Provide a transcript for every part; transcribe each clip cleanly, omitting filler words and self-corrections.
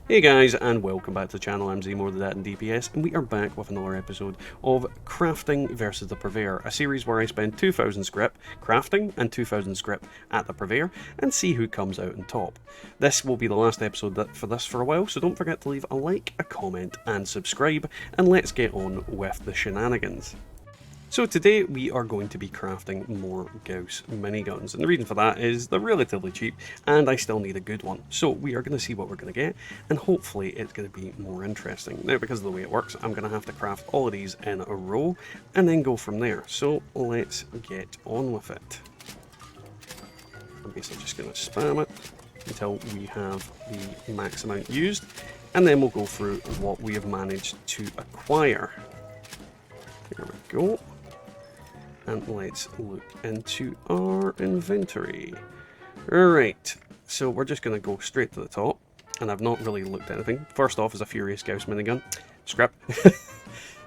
Hey guys, and welcome back to the channel. I'm Zemo, the Dad and DPS, and we are back with another episode of Crafting versus the Purveyor, a series where I spend 2,000 script crafting and 2,000 script at the Purveyor and see who comes out on top. This will be the last episode for this for a while, so don't forget to leave a like, a comment, and subscribe, and let's get on with the shenanigans. So today we are going to be crafting more Gauss miniguns, and the reason for that is they're relatively cheap and I still need a good one. So we are going to see what we're going to get, and hopefully it's going to be more interesting. Now, because of the way it works, I'm going to have to craft all of these in a row and then go from there. So let's get on with it. I'm basically just going to spam it until we have the max amount used, and then we'll go through what we have managed to acquire. There we go. And let's look into our inventory. Alright, so we're just going to go straight to the top, and I've not really looked at anything. First off is a Furious Gauss minigun. Scrap.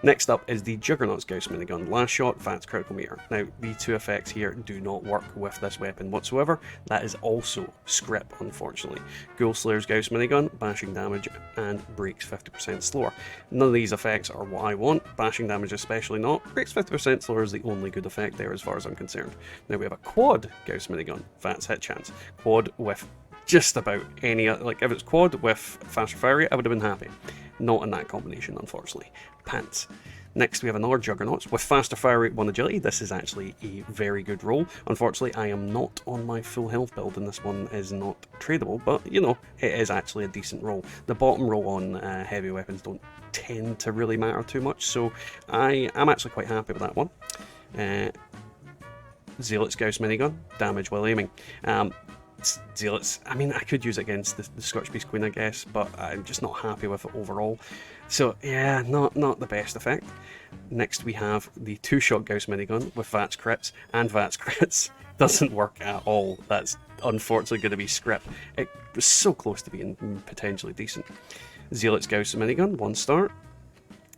Next up is the Juggernaut's Gauss minigun. Last shot, VATS critical meter. Now, the two effects here do not work with this weapon whatsoever. That is also script, unfortunately. Ghoul Slayer's Gauss minigun, bashing damage, and breaks 50% slower. None of these effects are what I want, bashing damage especially not. Breaks 50% slower is the only good effect there as far as I'm concerned. Now we have a quad Gauss minigun, VATS hit chance. Quad with just about any, like if it's quad with faster fire rate, I would have been happy. Not in that combination, unfortunately. Pants. Next, we have another Juggernauts with faster fire rate, 1 agility. This is actually a very good roll. Unfortunately, I am not on my full health build, and this one is not tradable, but you know, it is actually a decent roll. The bottom roll on heavy weapons don't tend to really matter too much, so I'm actually quite happy with that one. Zealot's Gauss minigun, damage while aiming. Zealots, I mean, I could use it against the Scotch Beast Queen, I guess, but I'm just not happy with it overall. So yeah, not the best effect. Next we have the two-shot Gauss minigun with VATS crits, and VATS crits doesn't work at all. That's unfortunately going to be script. It was so close to being potentially decent. Zealot's Gauss minigun, 1 star.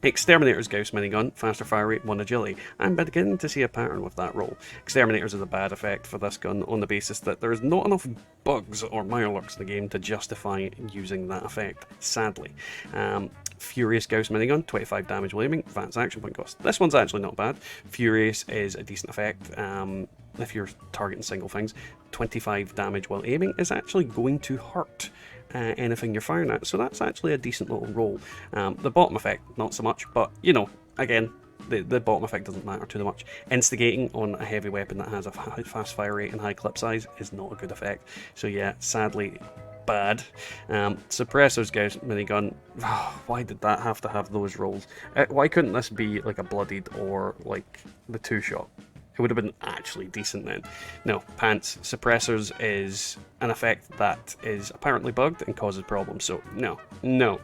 Exterminator's Gauss minigun, faster fire rate, 1 agility. I'm beginning to see a pattern with that roll. Exterminators is a bad effect for this gun on the basis that there is not enough bugs or mirelurks in the game to justify using that effect, sadly. Furious Gauss minigun, 25 damage while aiming, VATS action point cost. This one's actually not bad. Furious is a decent effect if you're targeting single things. 25 damage while aiming is actually going to hurt anything you're firing at, so that's actually a decent little roll. The bottom effect, not so much, but you know, again, the bottom effect doesn't matter too much. Instigating on a heavy weapon that has a fast fire rate and high clip size is not a good effect, so yeah, sadly bad. Suppressor's Gauss minigun, why did that have to have those rolls? Why couldn't this be like a bloodied or like the two-shot? It would have been actually decent then. No, Pants. Suppressors is an effect that is apparently bugged and causes problems, so no, not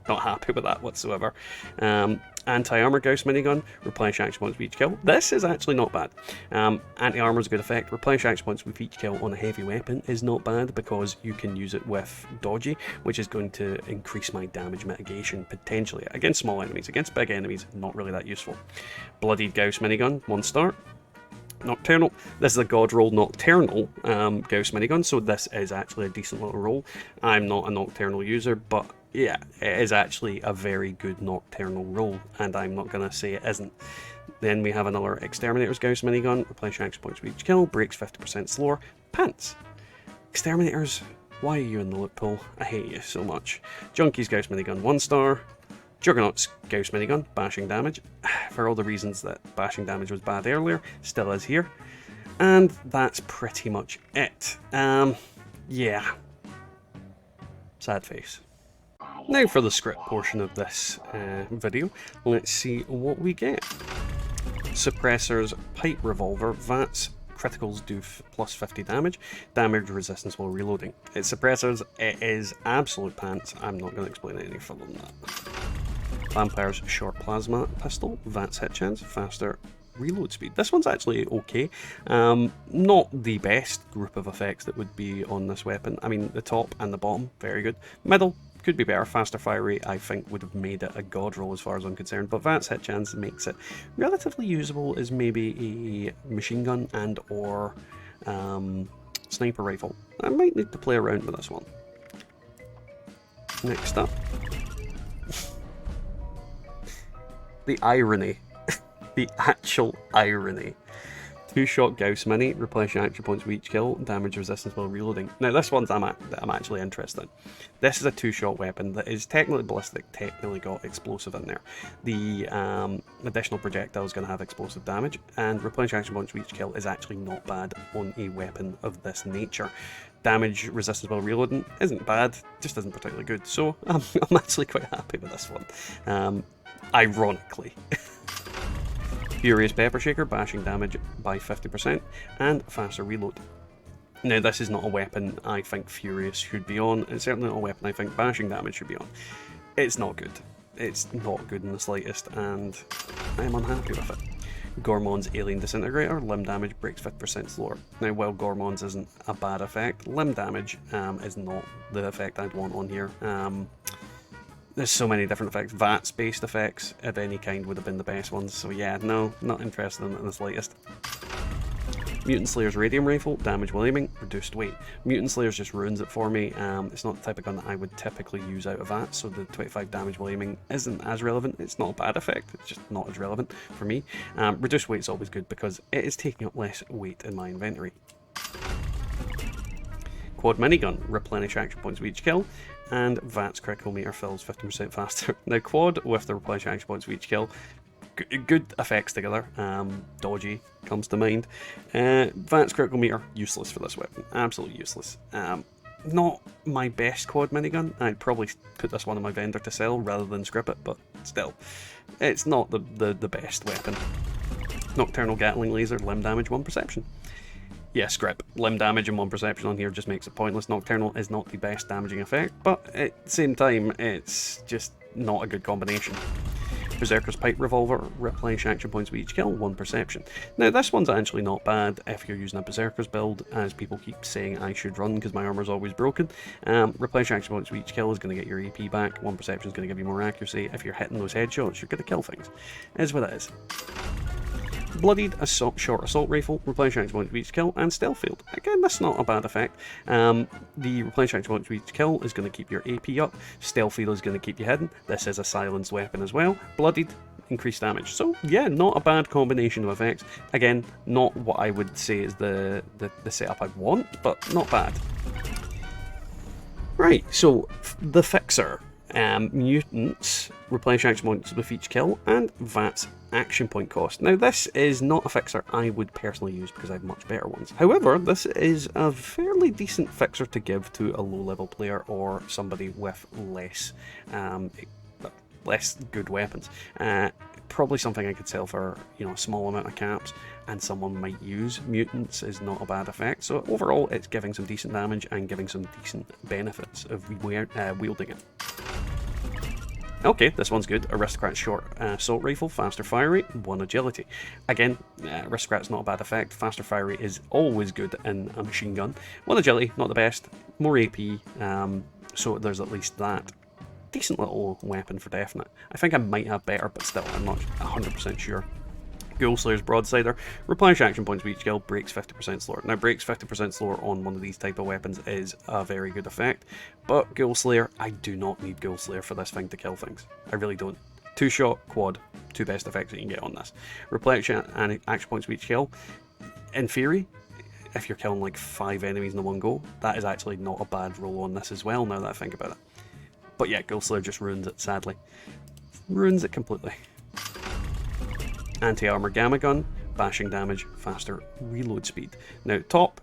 happy with that whatsoever. Anti-armor Gauss minigun, replenish action points with each kill. This is actually not bad. Anti-armor is a good effect. Replenish action points with each kill on a heavy weapon is not bad because you can use it with dodgy, which is going to increase my damage mitigation potentially against small enemies. Against big enemies, not really that useful. Bloodied Gauss minigun, 1 star. Nocturnal. This is a god roll Nocturnal Gauss minigun, so this is actually a decent little roll. I'm not a Nocturnal user, but yeah, it is actually a very good Nocturnal roll, and I'm not going to say it isn't. Then we have another Exterminator's Gauss minigun, replenish action points with each kill, breaks 50% slower. Pants. Exterminators, why are you in the loot pool? I hate you so much. Junkie's Gauss minigun, 1 star. Juggernaut's Gauss minigun, bashing damage, for all the reasons that bashing damage was bad earlier, still is here. And that's pretty much it. Yeah. Sad face. Now for the script portion of this video, let's see what we get. Suppressor's Pipe Revolver, VATS criticals do plus 50 damage, damage resistance while reloading. It's suppressors, it is absolute pants, I'm not going to explain it any further than that. Vampire's Short Plasma Pistol, VATS hit chance, faster reload speed. This one's actually okay. Not the best group of effects that would be on this weapon. I mean, the top and the bottom, very good. Middle, could be better. Faster fire rate, I think, would have made it a god roll as far as I'm concerned, but VATS hit chance makes it relatively usable as maybe a machine gun and or sniper rifle. I might need to play around with this one. Next up. The irony. The actual irony. 2-shot Gauss Mini, replenish action points with each kill, damage resistance while reloading. Now this one's I'm actually interested in. This is a 2-shot weapon that is technically ballistic, technically got explosive in there. The additional projectile is going to have explosive damage, and replenish action points with each kill is actually not bad on a weapon of this nature. Damage resistance while reloading isn't bad, just isn't particularly good, so I'm actually quite happy with this one. Ironically. Furious Pepper Shaker, bashing damage by 50%, and faster reload. Now this is not a weapon I think Furious should be on, it's certainly not a weapon I think bashing damage should be on. It's not good. It's not good in the slightest, and I am unhappy with it. Gormon's Alien Disintegrator, limb damage breaks 50% slower. Now while Gormon's isn't a bad effect, limb damage is not the effect I'd want on here. There's so many different effects. VATS-based effects of any kind would have been the best ones, so yeah, no, not interested in it in the slightest. Mutant Slayer's Radium Rifle, damage while aiming, reduced weight. Mutant Slayer's just ruins it for me. It's not the type of gun that I would typically use out of VATS, so the 25 damage while aiming isn't as relevant. It's not a bad effect, it's just not as relevant for me. Reduced weight is always good because it is taking up less weight in my inventory. Quad Minigun, replenish action points with each kill, and VATS critical meter fills 15% faster. Now Quad with the replenish action points with each kill, good effects together. Dodgy comes to mind. VATS critical meter, useless for this weapon, absolutely useless. Not my best quad minigun. I'd probably put this one on my vendor to sell rather than scrap it, but still, it's not the best weapon. Nocturnal Gatling Laser, limb damage, 1 perception. Yeah, script. Limb damage and 1 perception on here just makes it pointless. Nocturnal is not the best damaging effect, but at the same time, it's just not a good combination. Berserker's Pipe Revolver, replenish action points with each kill, 1 perception. Now this one's actually not bad if you're using a Berserker's build, as people keep saying I should run because my armor's always broken. Replenish action points with each kill is going to get your AP back, 1 perception is going to give you more accuracy. If you're hitting those headshots, you're going to kill things. It is what it is. Bloodied Short Assault Rifle, replenish action points with each kill, and Stealth Field. Again, that's not a bad effect. The replenish action points with each kill is going to keep your AP up. Stealth Field is going to keep you hidden. This is a silenced weapon as well. Bloodied, increased damage. So yeah, not a bad combination of effects. Again, not what I would say is the setup I want, but not bad. Right, so the Fixer. Mutants, replenish action points with each kill, and VATS action point cost. Now this is not a fixer I would personally use because I have much better ones. However, this is a fairly decent fixer to give to a low level player or somebody with less good weapons. Probably something I could sell for, you know, a small amount of caps and someone might use. Mutants is not a bad effect, so overall it's giving some decent damage and giving some decent benefits of wielding it. Okay, this one's good. Aristocrat's Short Assault Rifle, faster fire rate, 1 agility. Again, Aristocrat's not a bad effect. Faster fire rate is always good in a machine gun. 1 agility, not the best. More AP, so there's at least that. Decent little weapon for definite. I think I might have better, but still, I'm not 100% sure. Ghoulslayer's Broadsider, replenish action points with each kill, breaks 50% slower. Now, breaks 50% slower on one of these type of weapons is a very good effect, but Ghoulslayer, I do not need Ghoulslayer for this thing to kill things. I really don't. 2-shot, quad, 2 best effects that you can get on this. Replenish and action points with each kill. In theory, if you're killing like 5 enemies in one go, that is actually not a bad roll on this as well, now that I think about it. But yeah, Ghoulslayer just ruins it, sadly. Ruins it completely. Anti-armor Gamma Gun, bashing damage, faster reload speed. Now, top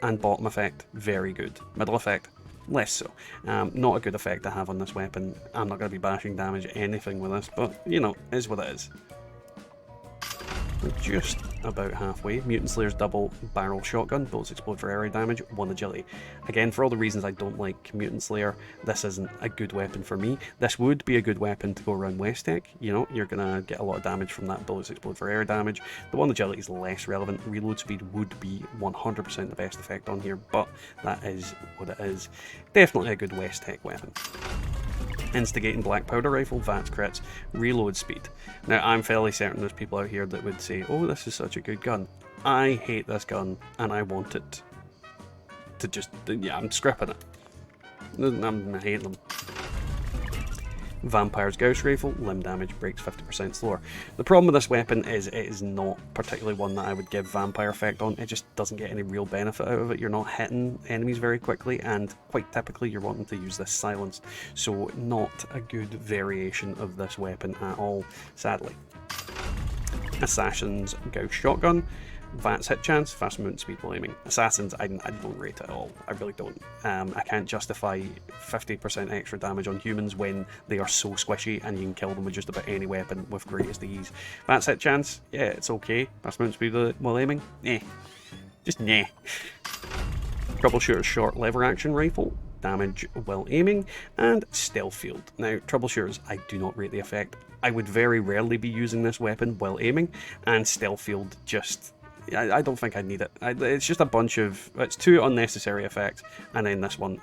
and bottom effect, very good. Middle effect, less so. Not a good effect to have on this weapon. I'm not going to be bashing damage anything with this, but, you know, is what it is. We're just about halfway. Mutant Slayer's Double Barrel Shotgun, bullets explode for area damage, 1 agility. Again, for all the reasons I don't like Mutant Slayer, this isn't a good weapon for me. This would be a good weapon to go around Westech. You know, you're going to get a lot of damage from that bullets explode for air damage. The 1 agility is less relevant. Reload speed would be 100% the best effect on here, but that is what it is. Definitely a good Westech weapon. Instigating Black Powder Rifle, VATS crits, reload speed. Now, I'm fairly certain there's people out here that would say, oh, this is such a good gun. I hate this gun, and I want it to just, yeah, I'm scrapping it. I hate them. Vampire's Gauss Rifle, limb damage, breaks 50% slower. The problem with this weapon is it is not particularly one that I would give Vampire effect on. It just doesn't get any real benefit out of it. You're not hitting enemies very quickly, and quite typically you're wanting to use this silenced. So not a good variation of this weapon at all, sadly. Assassin's Gauss Shotgun. VATS hit chance, fast movement, speed while aiming. Assassins, I don't rate it at all. I really don't. I can't justify 50% extra damage on humans when they are so squishy and you can kill them with just about any weapon with greatest ease. VATS hit chance, yeah, it's okay. Fast movement, speed while aiming, just nah. Troubleshooter's short lever action rifle, damage while aiming, and stealth field. Now, troubleshooters, I do not rate the effect. I would very rarely be using this weapon while aiming, and stealth field just... I don't think I need it. It's just a bunch of... It's two unnecessary effects, and then this one,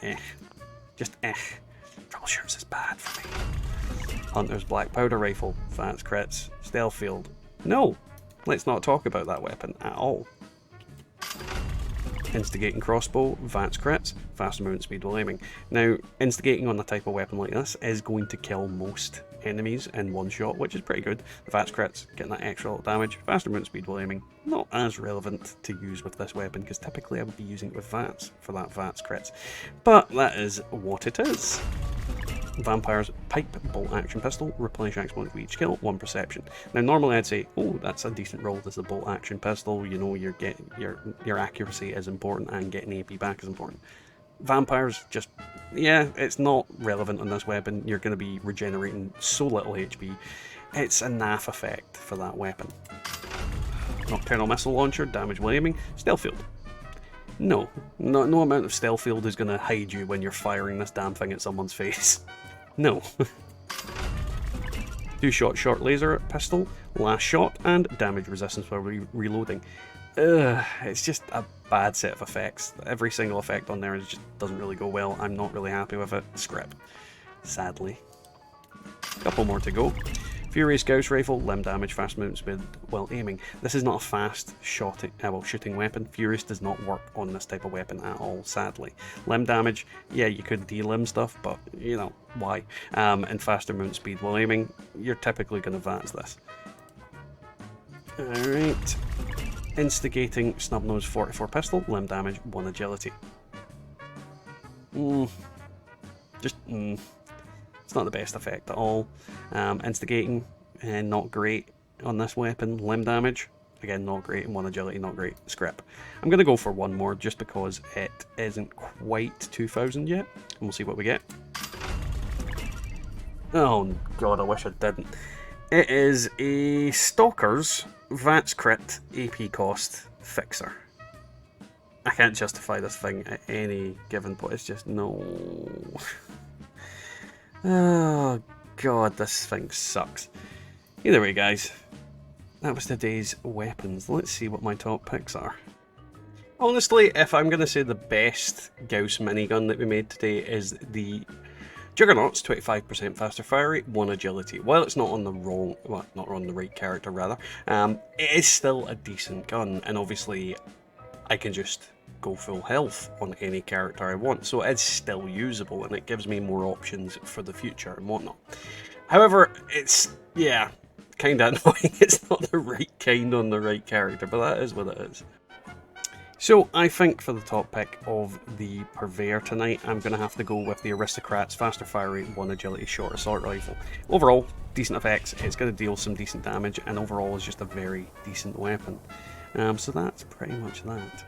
Just Troubleshooters is bad for me. Hunter's Black Powder Rifle, VATS crits, stealth field. No! Let's not talk about that weapon at all. Instigating Crossbow, VATS crits, fast movement speed while aiming. Now, instigating on a type of weapon like this is going to kill most enemies in one shot, which is pretty good. The VATS crits, getting that extra little damage, faster movement speed while aiming, not as relevant to use with this weapon, because typically I would be using it with VATS for that VATS crits. But that is what it is. Vampire's Pipe Bolt Action Pistol, replenish action point for each kill, 1 perception. Now normally I'd say, oh, that's a decent roll, this is a bolt action pistol, you know, your accuracy is important and getting AP back is important. Vampires, just, yeah, it's not relevant on this weapon, you're going to be regenerating so little HP, it's a naff effect for that weapon. Nocturnal Missile Launcher, damage while aiming, stealth field. No amount of stealth field is going to hide you when you're firing this damn thing at someone's face. No. 2-shot short laser pistol, last shot, and damage resistance while reloading. It's just a bad set of effects. Every single effect on there just doesn't really go well. I'm not really happy with it. Scrap. Sadly. Couple more to go. Furious Gauss Rifle, limb damage, fast movement speed while aiming. This is not a fast shooting weapon. Furious does not work on this type of weapon at all, sadly. Limb damage, yeah, you could de-limb stuff, but, you know, why? And faster movement speed while aiming, you're typically going to VATS this. Alright. Instigating Snubnose 44 Pistol, limb damage, 1 agility. It's not the best effect at all. Instigating, not great on this weapon. Limb damage, again, not great. And 1 agility, not great. Scrap. I'm going to go for one more just because it isn't quite 2000 yet. And we'll see what we get. Oh god, I wish I didn't. It is a Stalker's VATS crit AP cost fixer. I can't justify this thing at any given point. It's just no. Oh god, this thing sucks. Either way, guys, that was today's weapons. Let's see what my top picks are. Honestly, if I'm going to say the best Gauss minigun that we made today is the Juggernaut's 25% faster fire rate, 1 agility. While it's not on the not on the right character rather, it is still a decent gun, and obviously I can just go full health on any character I want, so it's still usable and it gives me more options for the future and whatnot. However, it's, yeah, kind of annoying. It's not the right kind on the right character, but that is what it is. So I think for the top pick of the Purveyor tonight, I'm going to have to go with the Aristocrat's faster fire rate, 1 agility short assault rifle. Overall, decent effects, it's going to deal some decent damage, and overall is just a very decent weapon. So that's pretty much that.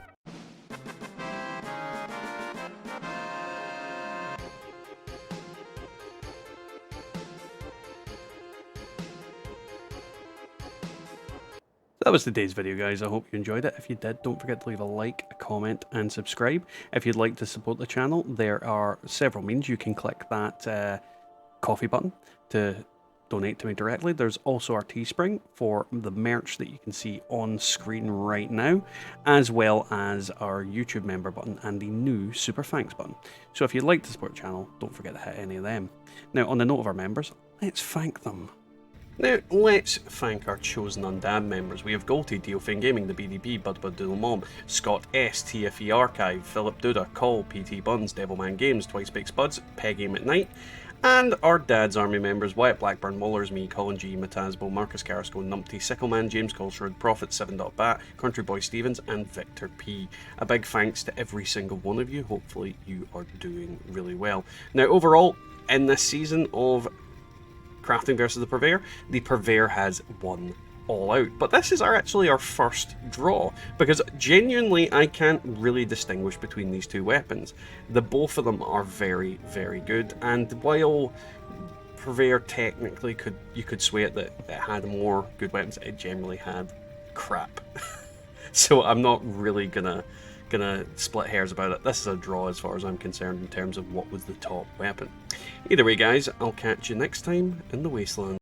That was today's video, guys. I hope you enjoyed it. If you did, don't forget to leave a like, a comment, and subscribe. If you'd like to support the channel, there are several means. You can click that coffee button to donate to me directly. There's also our Teespring for the merch that you can see on screen right now, as well as our YouTube member button and the new Super Thanks button. So if you'd like to support the channel, don't forget to hit any of them. Now, on the note of our members, let's thank them. Now, let's thank our chosen Undabbed members. We have Golty, Diofin Gaming, the BDB, Budbud Doodle Mom, Scott S, TFE Archive, Philip Duda, Call, PT Buns, Devilman Games, Twice Baked Spuds, Peg Aim at Night, And our Dad's Army members, Wyatt Blackburn, Mullers, me, Colin G, Matasbo, Marcus Carrasco, Numpty, Sickleman, James Colshrud, Prophet 7.bat, Country Boy Stevens, and Victor P. A big thanks to every single one of you. Hopefully you are doing really well. Now, overall, in this season of Crafting versus the Purveyor has won all out. But this is actually our first draw, because genuinely I can't really distinguish between these two weapons. The both of them are very, very good, and while Purveyor technically you could sway it that it had more good weapons, it generally had crap. So I'm not really gonna split hairs about it. This is a draw as far as I'm concerned in terms of what was the top weapon. Either way guys, I'll catch you next time in the Wasteland.